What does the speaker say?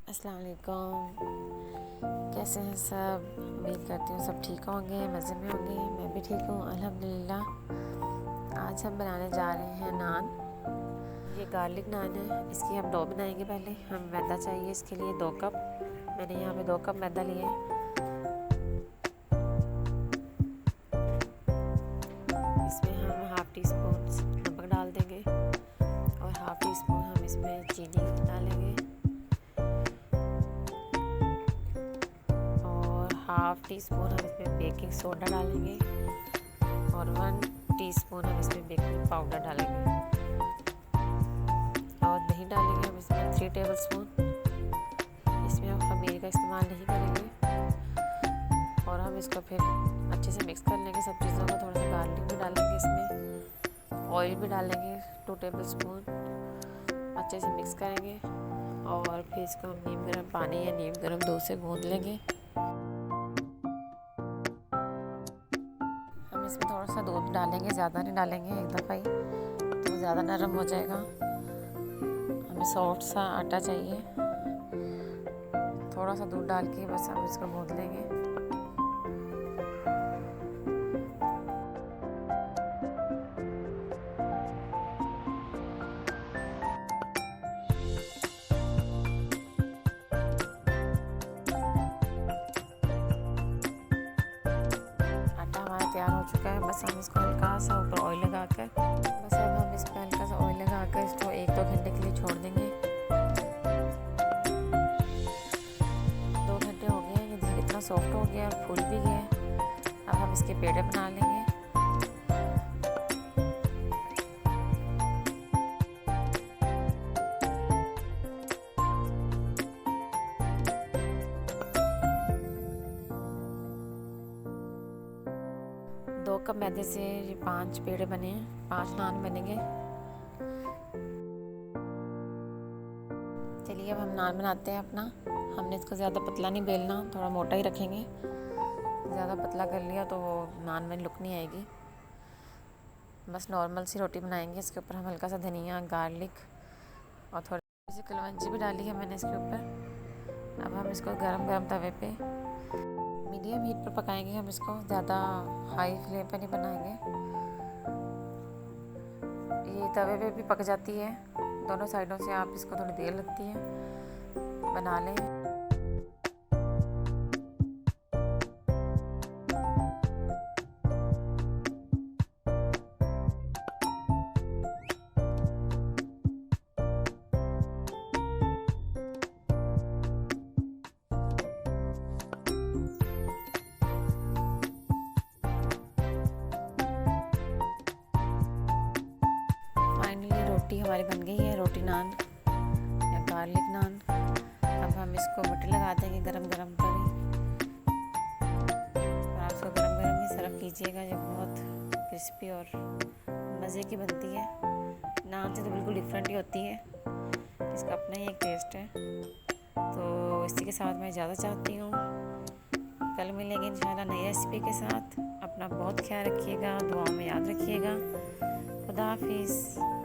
अस्सलाम वालेकुम। कैसे हैं सब? उम्मीद करती हूँ सब ठीक होंगे, मज़े में होंगे। मैं भी ठीक हूँ अल्हम्दुलिल्लाह। आज हम बनाने जा रहे हैं नान। ये गार्लिक नान है। इसकी हम डो बनाएंगे। पहले हम मैदा चाहिए इसके लिए 2 कप। मैंने यहाँ पे 2 कप मैदा लिए हैं। इसमें हम हाफ़ टी स्पून नमक डाल देंगे और हाफ़ टी स्पून हम इसमें चीनी डालेंगे और हाफ़ टी स्पून हम इसमें बेकिंग सोडा डालेंगे और 1 टीस्पून हम इसमें बेकिंग पाउडर डालेंगे और दही डालेंगे हम इसमें 3 टेबल स्पून। इसमें हम खमीर का इस्तेमाल नहीं करेंगे और हम इसको फिर अच्छे से मिक्स कर लेंगे सब चीज़ों को। थोड़ा सा गार्लिक भी डालेंगे, इसमें ऑयल भी डालेंगे 2 टेबल स्पून। अच्छे से मिक्स करेंगे और फिर इसको हम नीम गर्म पानी या नीम गर्म दूध से गूंद लेंगे। हम इसमें थोड़ा सा दूध डालेंगे, ज़्यादा नहीं डालेंगे, एक दफ़ा ही, तो ज़्यादा नरम हो जाएगा। हमें सॉफ्ट सा आटा चाहिए। थोड़ा सा दूध डाल के बस हम इसको गूंद लेंगे। तैयार हो चुका है। बस हम इसको हल्का सा ऊपर ऑयल लगा कर बस अब हम इस पर हल्का सा ऑयल लगा कर इसको 1-2 घंटे के लिए छोड़ देंगे। 2 घंटे हो गए हैं। ये देखिए कितना सॉफ्ट हो गया और फूल भी गया। अब हम इसके पेड़े बना लेंगे। दो कप मैदे से 5 पेड़े बने हैं, 5 नान बनेंगे। चलिए अब हम नान बनाते हैं अपना। हमने इसको ज़्यादा पतला नहीं बेलना, थोड़ा मोटा ही रखेंगे। ज़्यादा पतला कर लिया तो वो नान में लुक नहीं आएगी। बस नॉर्मल सी रोटी बनाएंगे। इसके ऊपर हम हल्का सा धनिया, गार्लिक और थोड़ी सी कलवंजी भी डाली है मैंने इसके ऊपर। अब हम इसको गरम गरम तवे पे मीडियम हीट पर पकाएंगे। हम इसको ज़्यादा हाई फ्लेम पर नहीं बनाएंगे। ये तवे पे भी पक जाती है, दोनों साइडों से। आप इसको थोड़ी देर लगती है, बना लें। रोटी हमारी बन गई है, रोटी नान या गार्लिक नान। अब हम इसको बटर लगा देंगे गरम गरम पर ही। और आप इसको गरम गरम ही सर्व कीजिएगा। ये बहुत क्रिस्पी और मज़े की बनती है। नान से तो बिल्कुल डिफरेंट ही होती है, इसका अपना ही एक टेस्ट है। तो इसी के साथ मैं इजाज़त चाहती हूँ। कल मिलेंगे इंशाल्लाह नई रेसिपी के साथ। अपना बहुत ख्याल रखिएगा, दुआओं में याद रखिएगा। खुदा हाफिज़।